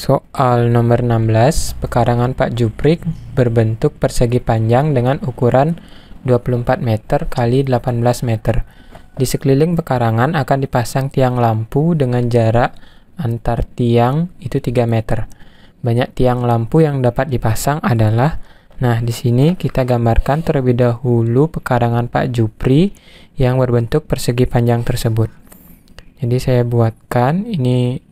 Soal nomor 16, pekarangan Pak Juprik berbentuk persegi panjang dengan ukuran 24 meter kali 18 meter. Di sekeliling pekarangan akan dipasang tiang lampu dengan jarak antar tiang itu 3 meter. Banyak tiang lampu yang dapat dipasang adalah, nah di sini kita gambarkan terlebih dahulu pekarangan Pak Jupri yang berbentuk persegi panjang tersebut. Jadi saya buatkan ini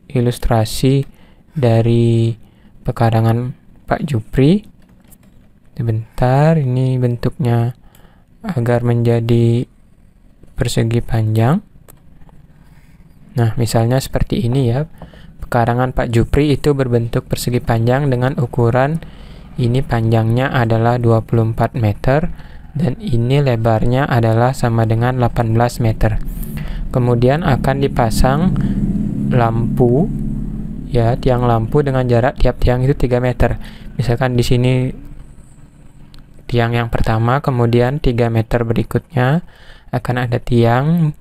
ilustrasi dari pekarangan Pak Jupri. Sebentar, ini bentuknya agar menjadi persegi panjang. Nah, misalnya seperti ini ya. Pekarangan Pak Jupri itu berbentuk persegi panjang dengan ukuran ini panjangnya adalah 24 meter dan ini lebarnya adalah sama dengan 18 meter. Kemudian akan dipasang lampu ya, tiang lampu dengan jarak tiap tiang itu 3 meter. Misalkan di sini tiang yang pertama, kemudian 3 meter berikutnya akan ada tiang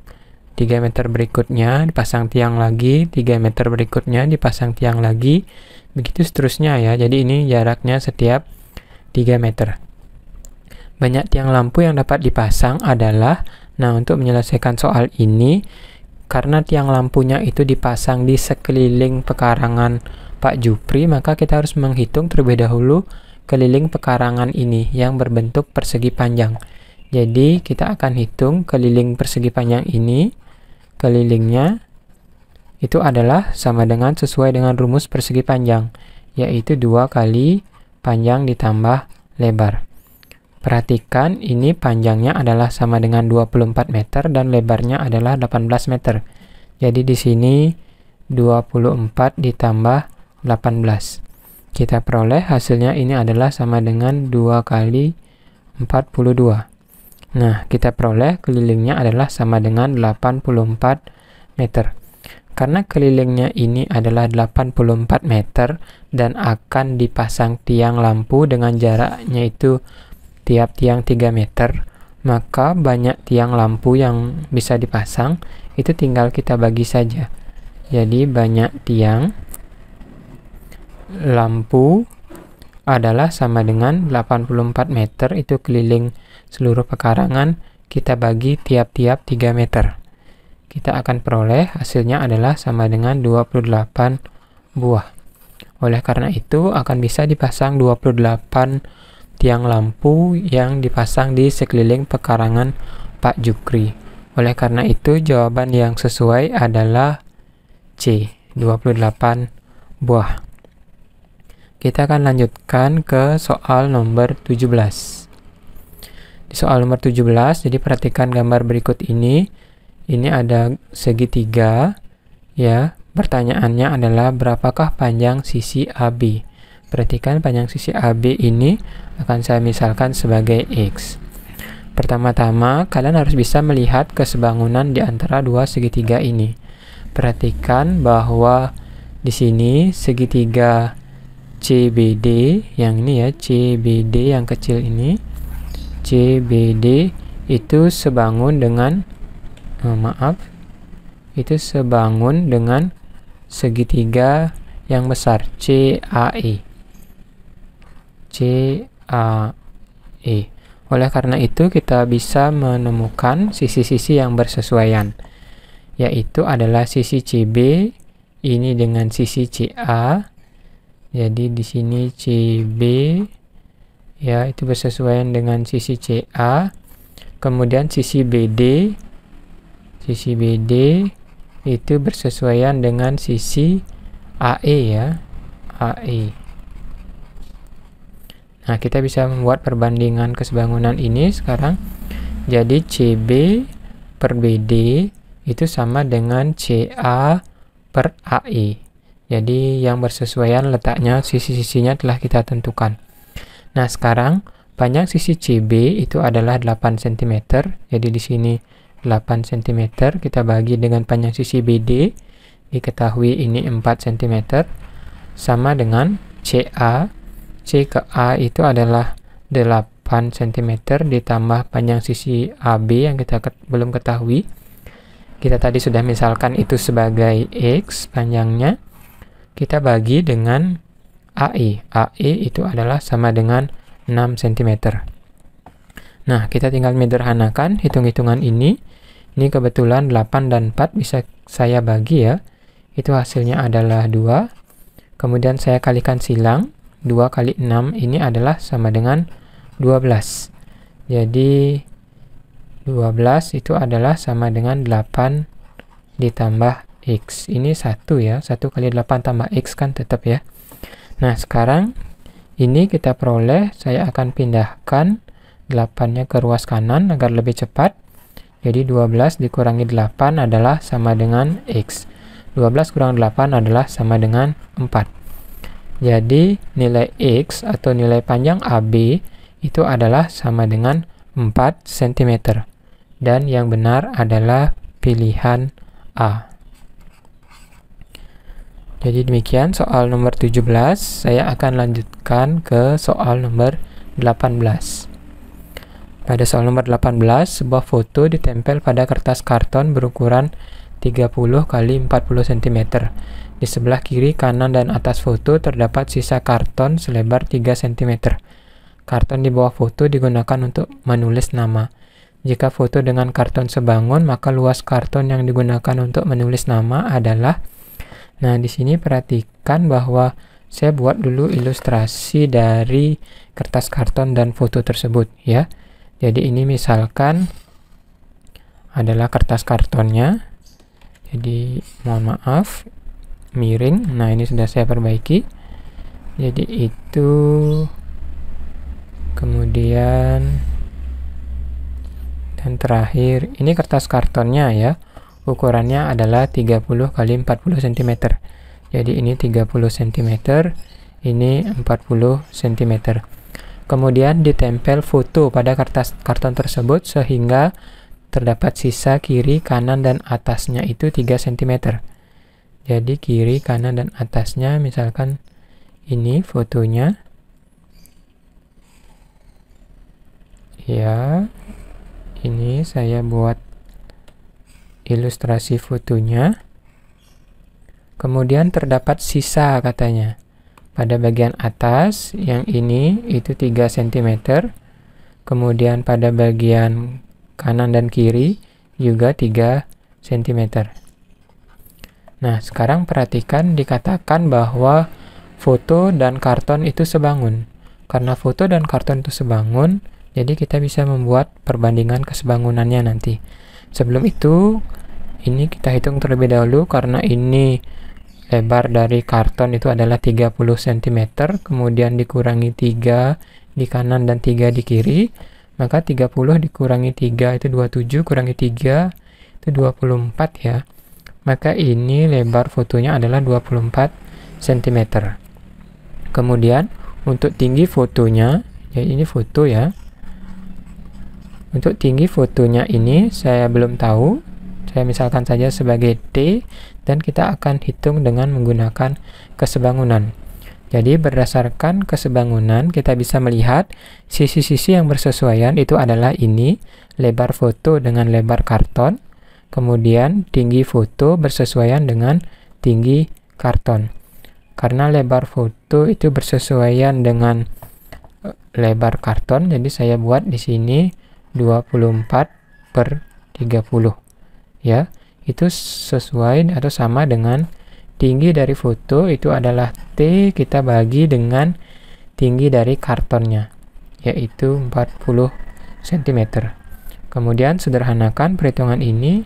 3 meter berikutnya dipasang tiang lagi, 3 meter berikutnya dipasang tiang lagi, begitu seterusnya ya. Jadi ini jaraknya setiap 3 meter. Banyak tiang lampu yang dapat dipasang adalah, nah untuk menyelesaikan soal ini, karena tiang lampunya itu dipasang di sekeliling pekarangan Pak Jupri, maka kita harus menghitung terlebih dahulu keliling pekarangan ini yang berbentuk persegi panjang. Jadi kita akan hitung keliling persegi panjang ini, kelilingnya itu adalah sama dengan sesuai dengan rumus persegi panjang, yaitu 2 kali panjang ditambah lebar. Perhatikan ini panjangnya adalah sama dengan 24 meter dan lebarnya adalah 18 meter. Jadi di sini 24 ditambah 18. Kita peroleh hasilnya ini adalah sama dengan 2 kali 42. Nah, kita peroleh kelilingnya adalah sama dengan 84 meter. Karena kelilingnya ini adalah 84 meter dan akan dipasang tiang lampu dengan jaraknya itu tiap tiang 3 meter, maka banyak tiang lampu yang bisa dipasang itu tinggal kita bagi saja. Jadi banyak tiang lampu adalah sama dengan 84 meter, itu keliling seluruh pekarangan, kita bagi tiap-tiap 3 meter. Kita akan peroleh hasilnya adalah sama dengan 28 buah. Oleh karena itu akan bisa dipasang 28 tiang lampu yang dipasang di sekeliling pekarangan Pak Jupri. Oleh karena itu jawaban yang sesuai adalah C, 28 buah. Kita akan lanjutkan ke soal nomor 17. Di soal nomor 17, jadi perhatikan gambar berikut ini. Ini ada segitiga ya. Pertanyaannya adalah berapakah panjang sisi AB? Perhatikan panjang sisi AB ini akan saya misalkan sebagai X. Pertama-tama, kalian harus bisa melihat kesebangunan di antara dua segitiga ini. Perhatikan bahwa di sini segitiga CBD, yang ini ya, CBD yang kecil ini, CBD itu sebangun dengan, itu sebangun dengan segitiga yang besar, CAE. CAE. Oleh karena itu kita bisa menemukan sisi-sisi yang bersesuaian, yaitu adalah sisi CB ini dengan sisi CA. Jadi di sini CB ya itu bersesuaian dengan sisi CA. Kemudian sisi BD itu bersesuaian dengan sisi AE ya, AE. Nah, kita bisa membuat perbandingan kesebangunan ini sekarang. Jadi CB per BD itu sama dengan CA per AE. Jadi yang bersesuaian letaknya, sisi-sisinya telah kita tentukan. Nah, sekarang panjang sisi CB itu adalah 8 cm. Jadi di sini 8 cm kita bagi dengan panjang sisi BD, diketahui ini 4 cm, sama dengan CA. C ke A itu adalah 8 cm ditambah panjang sisi AB yang kita belum ketahui. Kita tadi sudah misalkan itu sebagai X panjangnya. kita bagi dengan AE. AE itu adalah sama dengan 6 cm. Nah, kita tinggal menyederhanakan hitung-hitungan ini. Ini kebetulan 8 dan 4 bisa saya bagi ya. Itu hasilnya adalah 2. Kemudian saya kalikan silang. 2 kali 6 ini adalah sama dengan 12. Jadi 12 itu adalah sama dengan 8 ditambah X. Ini 1 ya. 1 kali 8 tambah X kan tetap ya. Nah, sekarang ini kita peroleh, saya akan pindahkan 8-nya ke ruas kanan agar lebih cepat. Jadi 12 dikurangi 8 adalah sama dengan X. 12 kurang 8 adalah sama dengan 4. Jadi nilai X atau nilai panjang AB itu adalah sama dengan 4 cm. Dan yang benar adalah pilihan A. Jadi demikian soal nomor 17, saya akan lanjutkan ke soal nomor 18. Pada soal nomor 18, sebuah foto ditempel pada kertas karton berukuran 30 kali 40 cm. Di sebelah kiri, kanan, dan atas foto terdapat sisa karton selebar 3 cm. Karton di bawah foto digunakan untuk menulis nama. Jika foto dengan karton sebangun, maka luas karton yang digunakan untuk menulis nama adalah. Nah, di sini perhatikan bahwa saya buat dulu ilustrasi dari kertas karton dan foto tersebut ya. Jadi ini misalkan adalah kertas kartonnya. Jadi mohon maaf, miring. Nah, ini sudah saya perbaiki. Jadi itu, kemudian dan terakhir ini kertas kartonnya ya. Ukurannya adalah 30 kali 40 cm. Jadi ini 30 cm, ini 40 cm. Kemudian ditempel foto pada kertas karton tersebut sehingga terdapat sisa kiri, kanan, dan atasnya itu 3 cm. Jadi kiri, kanan, dan atasnya misalkan ini fotonya. Ya, ini saya buat ilustrasi fotonya. Kemudian terdapat sisa katanya. Pada bagian atas yang ini itu 3 cm. Kemudian pada bagian kanan dan kiri juga 3 cm. Nah, sekarang perhatikan dikatakan bahwa foto dan karton itu sebangun. Karena foto dan karton itu sebangun, jadi kita bisa membuat perbandingan kesebangunannya nanti. Sebelum itu, ini kita hitung terlebih dahulu karena ini lebar dari karton itu adalah 30 cm, kemudian dikurangi 3 di kanan dan 3 di kiri, maka 30 dikurangi 3 itu 27, kurangi 3 itu 24 ya. Maka ini lebar fotonya adalah 24 cm. Kemudian untuk tinggi fotonya, ya ini foto ya. Untuk tinggi fotonya ini saya belum tahu. Saya misalkan saja sebagai T dan kita akan hitung dengan menggunakan kesebangunan. Jadi berdasarkan kesebangunan kita bisa melihat sisi-sisi yang bersesuaian itu adalah ini, lebar foto dengan lebar karton. Kemudian tinggi foto bersesuaian dengan tinggi karton. Karena lebar foto itu bersesuaian dengan lebar karton, jadi saya buat di sini 24/30 ya. Itu sesuai atau sama dengan tinggi dari foto itu adalah T kita bagi dengan tinggi dari kartonnya, yaitu 40 cm. Kemudian sederhanakan perhitungan ini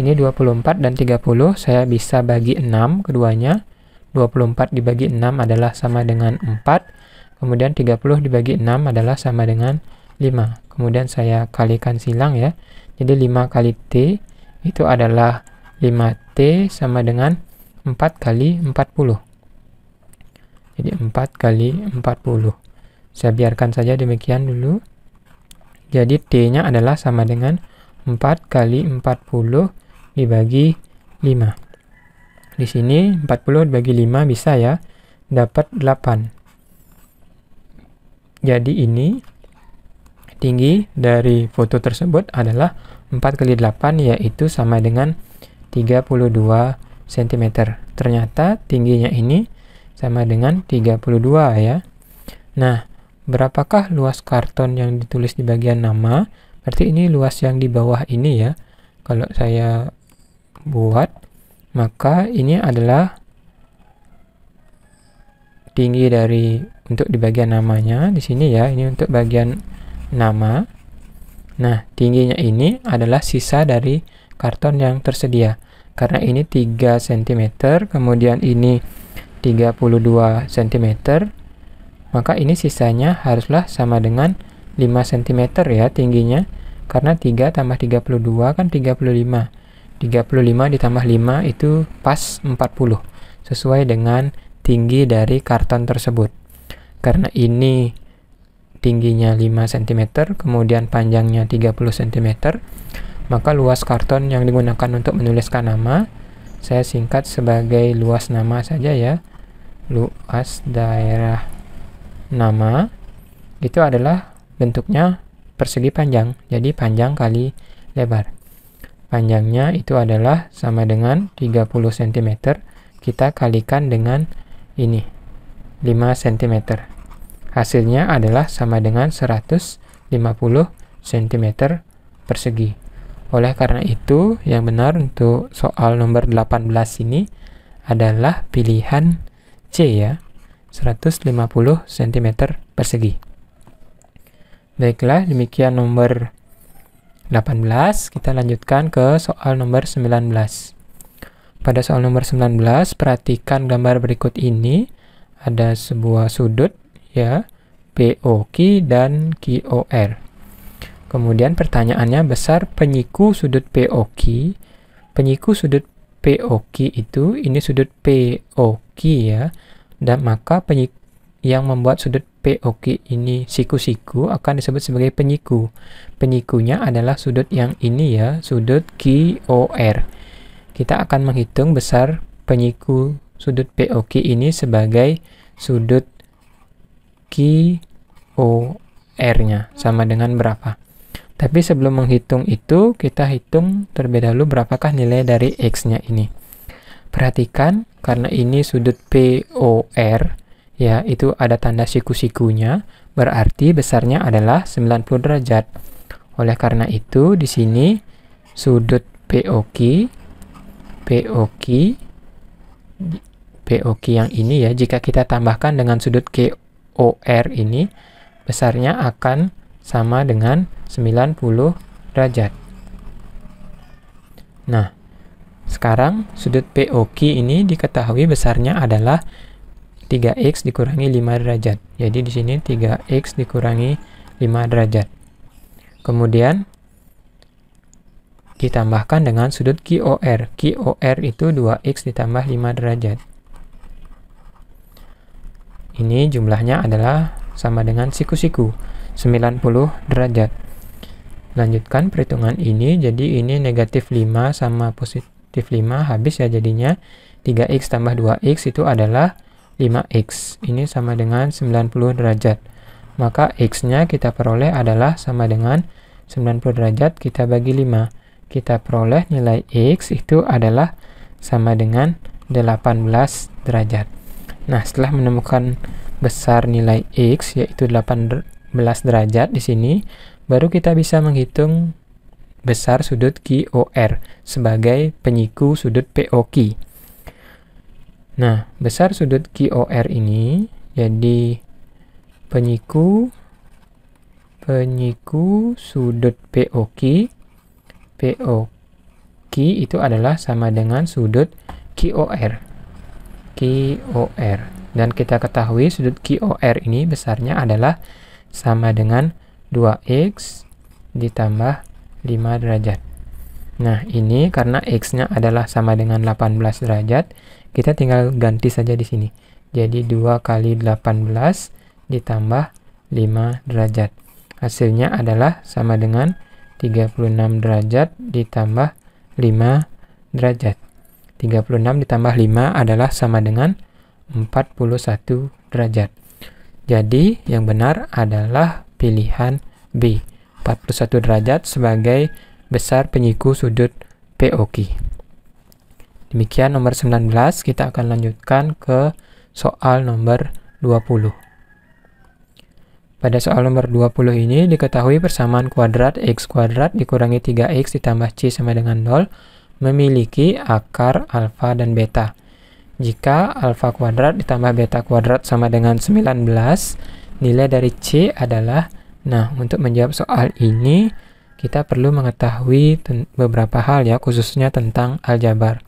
24 dan 30 saya bisa bagi 6 keduanya. 24 dibagi 6 adalah sama dengan 4. Kemudian 30 dibagi 6 adalah sama dengan 5. Kemudian saya kalikan silang ya. Jadi 5 kali T itu adalah 5T sama dengan 4 kali 40. Jadi 4 kali 40. Saya biarkan saja demikian dulu. Jadi T-nya adalah sama dengan 4 kali 40 dibagi 5. Di sini 40 dibagi 5 bisa ya, dapat 8. Jadi ini tinggi dari foto tersebut adalah 4 kali 8 yaitu sama dengan 32 cm. Ternyata tingginya ini sama dengan 32 ya. Nah, berapakah luas karton yang ditulis di bagian nama? Berarti ini luas yang di bawah ini ya. Kalau saya buat, maka ini adalah tinggi dari untuk di bagian namanya di sini ya. Ini untuk bagian nama. Nah, tingginya ini adalah sisa dari karton yang tersedia. Karena ini 3 cm, kemudian ini 32 cm, maka ini sisanya haruslah sama dengan 5 cm ya tingginya. Karena 3 tambah 32 kan 35. 35 ditambah 5 itu pas 40. Sesuai dengan tinggi dari karton tersebut. Karena ini tingginya 5 cm, kemudian panjangnya 30 cm, maka luas karton yang digunakan untuk menuliskan nama, saya singkat sebagai luas nama saja ya. Luas daerah nama itu adalah bentuknya persegi panjang, jadi panjang kali lebar. Panjangnya itu adalah sama dengan 30 cm, kita kalikan dengan ini 5 cm. Hasilnya adalah sama dengan 150 cm persegi. Oleh karena itu, yang benar untuk soal nomor 18 ini adalah pilihan C ya, 150 cm persegi. Baiklah, demikian nomor 18. Kita lanjutkan ke soal nomor 19. Pada soal nomor 19, perhatikan gambar berikut ini. Ada sebuah sudut ya, POQ dan QOR. Kemudian pertanyaannya, besar penyiku sudut POQ. Penyiku sudut POQ itu, ini sudut POQ ya, dan maka yang membuat sudut POQ ini siku-siku akan disebut sebagai penyiku. Penyikunya adalah sudut yang ini ya, sudut QOR. Kita akan menghitung besar penyiku sudut POQ ini sebagai sudut QOR-nya sama dengan berapa. Tapi sebelum menghitung itu, kita hitung terlebih dahulu berapakah nilai dari X-nya ini. Perhatikan, karena ini sudut POR, ya, itu ada tanda siku-sikunya, berarti besarnya adalah 90 derajat. Oleh karena itu, di sini sudut POQ yang ini ya, jika kita tambahkan dengan sudut QOR ini, besarnya akan sama dengan 90 derajat. Nah, sekarang sudut POQ ini diketahui besarnya adalah 3x dikurangi 5 derajat. Jadi di sini 3x dikurangi 5 derajat. Kemudian ditambahkan dengan sudut QOR. QOR itu 2x ditambah 5 derajat. Ini jumlahnya adalah sama dengan siku-siku, 90 derajat. Lanjutkan perhitungan ini, jadi ini negatif 5 sama positif 5, habis ya jadinya 3x tambah 2x itu adalah 5x. Ini sama dengan 90 derajat. Maka x-nya kita peroleh adalah sama dengan 90 derajat, kita bagi 5. Kita peroleh nilai x itu adalah sama dengan 18 derajat. Nah, setelah menemukan besar nilai x yaitu 18 derajat di sini, baru kita bisa menghitung besar sudut QOR sebagai penyiku sudut POQ. Nah, besar sudut QOR ini jadi penyiku sudut POQ itu adalah sama dengan sudut QOR. Dan kita ketahui sudut QOR ini besarnya adalah sama dengan 2x ditambah 5 derajat. Nah, ini karena x-nya adalah sama dengan 18 derajat, kita tinggal ganti saja di sini. Jadi 2 kali 18 ditambah 5 derajat. Hasilnya adalah sama dengan 36 derajat ditambah 5 derajat. 36 ditambah 5 adalah sama dengan 41 derajat. Jadi yang benar adalah pilihan B, 41 derajat sebagai besar penyiku sudut POQ. Demikian nomor 19, kita akan lanjutkan ke soal nomor 20. Pada soal nomor 20 ini diketahui persamaan kuadrat x kuadrat dikurangi 3x ditambah c sama dengan 0 memiliki akar alfa dan beta. Jika alfa kuadrat ditambah beta kuadrat sama dengan 19, nilai dari c adalah, nah untuk menjawab soal ini kita perlu mengetahui beberapa hal ya, khususnya tentang aljabar.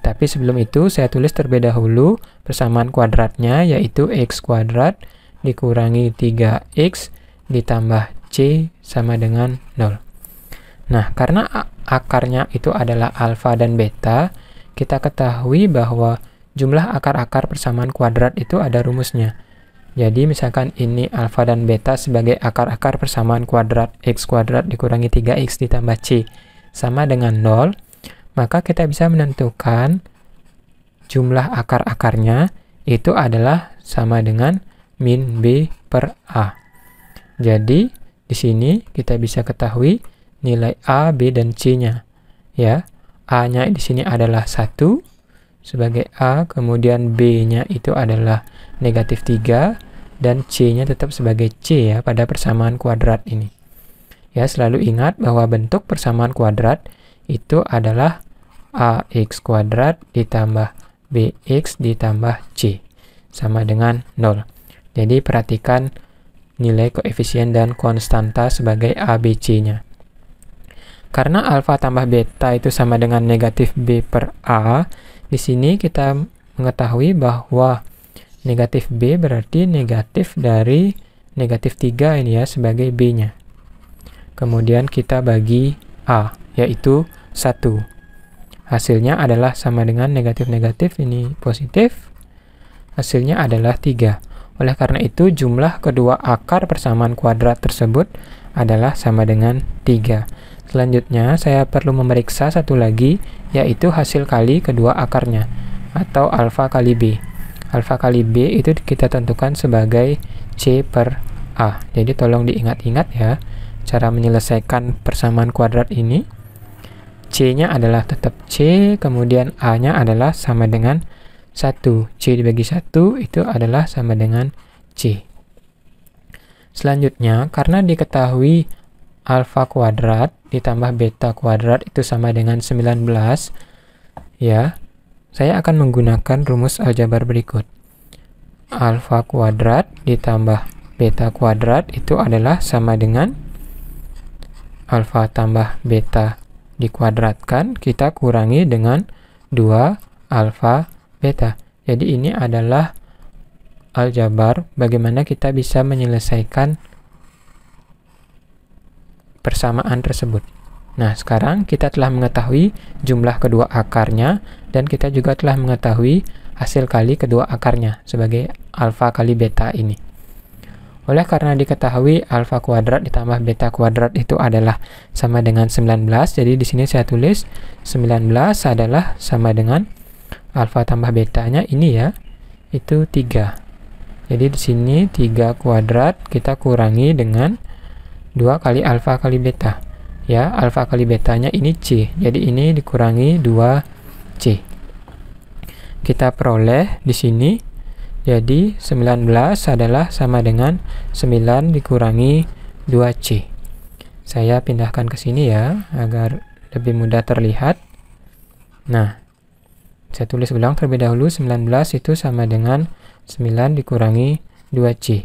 Tetapi sebelum itu saya tulis terlebih dahulu persamaan kuadratnya, yaitu x kuadrat dikurangi 3x ditambah c sama dengan 0. Nah, karena akarnya itu adalah alfa dan beta, kita ketahui bahwa jumlah akar-akar persamaan kuadrat itu ada rumusnya. Jadi misalkan ini alfa dan beta sebagai akar-akar persamaan kuadrat x kuadrat dikurangi 3x ditambah c sama dengan 0, maka kita bisa menentukan jumlah akar-akarnya itu adalah sama dengan min b per a. Jadi di sini kita bisa ketahui nilai a, b, dan c-nya. Ya, a-nya di sini adalah 1 sebagai a, kemudian b-nya itu adalah negatif 3 dan c-nya tetap sebagai c ya pada persamaan kuadrat ini. Ya, selalu ingat bahwa bentuk persamaan kuadrat itu adalah ax kuadrat ditambah bx ditambah c sama dengan 0. Jadi perhatikan nilai koefisien dan konstanta sebagai a, b, c-nya. Karena alfa tambah beta itu sama dengan negatif b per a, di sini kita mengetahui bahwa negatif b berarti negatif dari negatif 3 ini ya sebagai b-nya. Kemudian kita bagi a, yaitu 1. Hasilnya adalah sama dengan negatif-negatif, ini positif. Hasilnya adalah 3. Oleh karena itu, jumlah kedua akar persamaan kuadrat tersebut adalah sama dengan 3. Selanjutnya, saya perlu memeriksa satu lagi, yaitu hasil kali kedua akarnya, atau alfa kali b. Alfa kali b itu kita tentukan sebagai c per a. Jadi tolong diingat-ingat ya, cara menyelesaikan persamaan kuadrat ini. C-nya adalah tetap c, kemudian a-nya adalah sama dengan 1. C dibagi 1 itu adalah sama dengan C. Selanjutnya, karena diketahui alfa kuadrat ditambah beta kuadrat itu sama dengan 19, ya, saya akan menggunakan rumus aljabar berikut. Alfa kuadrat ditambah beta kuadrat itu adalah sama dengan alfa tambah beta dikuadratkan, kita kurangi dengan 2 alfa beta. Jadi ini adalah aljabar bagaimana kita bisa menyelesaikan persamaan tersebut. Nah, sekarang kita telah mengetahui jumlah kedua akarnya dan kita juga telah mengetahui hasil kali kedua akarnya sebagai alfa kali beta ini. Oleh karena diketahui alfa kuadrat ditambah beta kuadrat itu adalah sama dengan 19, jadi di sini saya tulis 19 adalah sama dengan alfa tambah betanya ini ya, itu 3. Jadi di sini 3 kuadrat kita kurangi dengan 2 kali alfa kali beta. Ya, alfa kali betanya ini c. Jadi ini dikurangi 2c. Kita peroleh di sini jadi 19 adalah sama dengan 9 dikurangi 2c. Saya pindahkan ke sini ya agar lebih mudah terlihat. Nah, saya tulis ulang terlebih dahulu, 19 itu sama dengan 9 dikurangi 2c.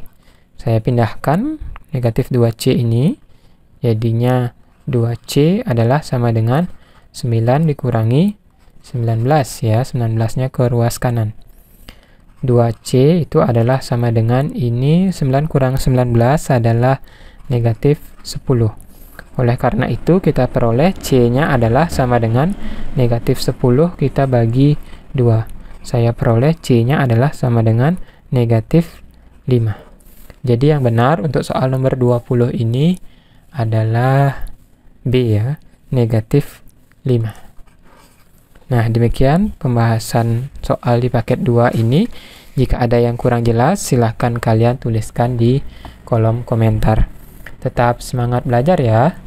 Saya pindahkan negatif 2c ini, jadinya 2c adalah sama dengan 9 dikurangi 19 ya, 19-nya ke ruas kanan. 2c itu adalah sama dengan ini, 9 kurang 19 adalah negatif 10. Oleh karena itu kita peroleh c-nya adalah sama dengan negatif 10 kita bagi 2. Saya peroleh c-nya adalah sama dengan negatif 5. Jadi yang benar untuk soal nomor 20 ini adalah B ya, negatif 5. Nah, demikian pembahasan soal di paket 2 ini. Jika ada yang kurang jelas, silahkan kalian tuliskan di kolom komentar. Tetap semangat belajar ya.